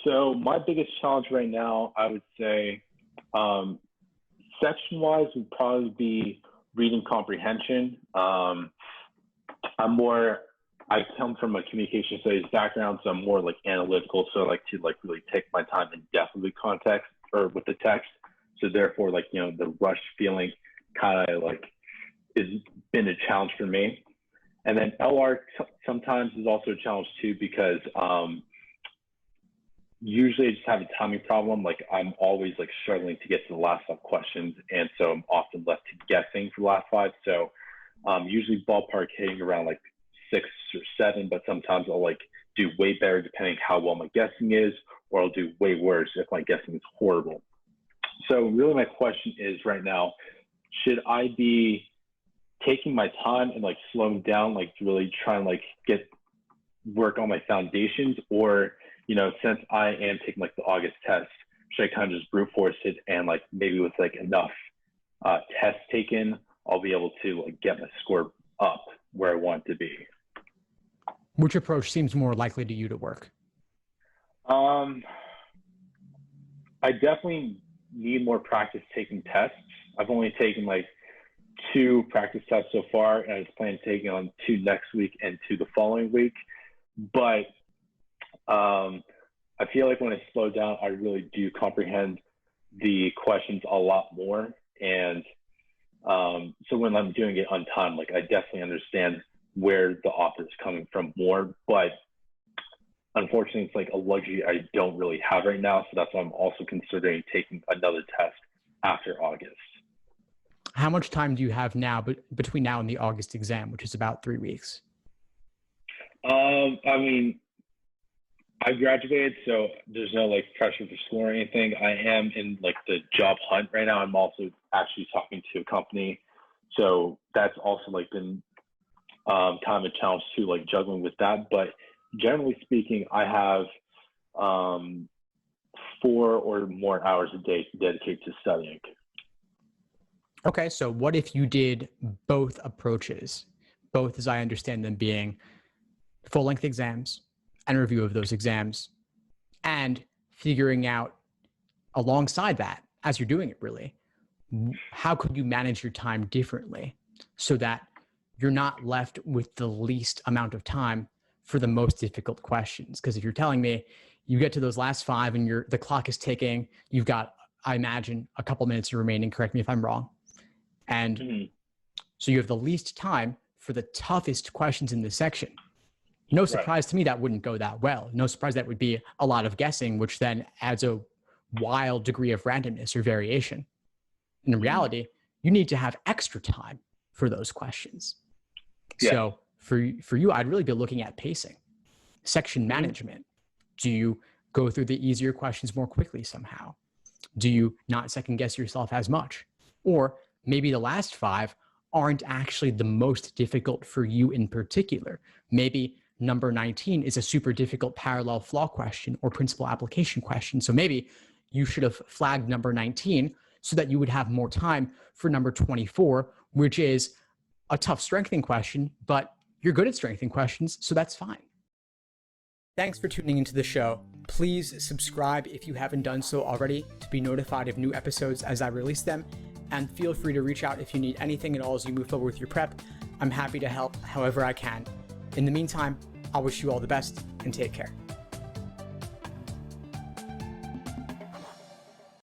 So my biggest challenge right now, I would say, section-wise would probably be reading comprehension. I come from a communication studies background, so I'm more like analytical. So I like to like really take my time and depth with context or with the text. So therefore, like, the rush feeling kind of like has been a challenge for me. And then LR sometimes is also a challenge too, because usually I just have a timing problem. Like I'm always like struggling to get to the last 5 questions. And so I'm often left to guessing for the last 5. So usually ballpark hitting around like 6 or 7, but sometimes I'll like do way better depending how well my guessing is, or I'll do way worse if my guessing is horrible. So really my question is right now, should I be taking my time and like slowing down, like really trying to like work on my foundations, or, since I am taking like the August test, should I kind of just brute force it and like maybe with like enough tests taken, I'll be able to like get my score up where I want it to be? Which approach seems more likely to you to work? I definitely need more practice taking tests. I've only taken like 2 practice tests so far, and I was planning on taking on 2 next week and 2 the following week. But I feel like when I slow down, I really do comprehend the questions a lot more. And so when I'm doing it on time, like I definitely understand where the author is coming from more. But unfortunately, it's like a luxury I don't really have right now. So that's why I'm also considering taking another test after August. How much time do you have now between now and the August exam, which is about 3 weeks? I mean, I graduated, so there's no like pressure for school or anything. I am in like the job hunt right now. I'm also actually talking to a company. So that's also like been kind of a challenge too, like juggling with that. But generally speaking, I have 4 or more hours a day dedicated to studying. Okay, so what if you did both approaches, both as I understand them being full-length exams and review of those exams, and figuring out alongside that, as you're doing it really, how could you manage your time differently so that you're not left with the least amount of time for the most difficult questions? Because if you're telling me you get to those last 5 and the clock is ticking, you've got, I imagine, a couple minutes remaining, correct me if I'm wrong. And so you have the least time for the toughest questions in this section. No surprise to me that wouldn't go that well. No surprise that would be a lot of guessing, which then adds a wild degree of randomness or variation. In reality, you need to have extra time for those questions. Yeah. So for you, I'd really be looking at pacing, section management. Do you go through the easier questions more quickly somehow? Do you not second guess yourself as much? Or maybe the last 5 aren't actually the most difficult for you in particular. Maybe number 19 is a super difficult parallel flaw question or principal application question. So maybe you should have flagged number 19 so that you would have more time for number 24, which is a tough strengthening question, but you're good at strengthening questions, so that's fine. Thanks for tuning into the show. Please subscribe if you haven't done so already to be notified of new episodes as I release them. And feel free to reach out if you need anything at all as you move forward with your prep. I'm happy to help however I can. In the meantime, I wish you all the best and take care.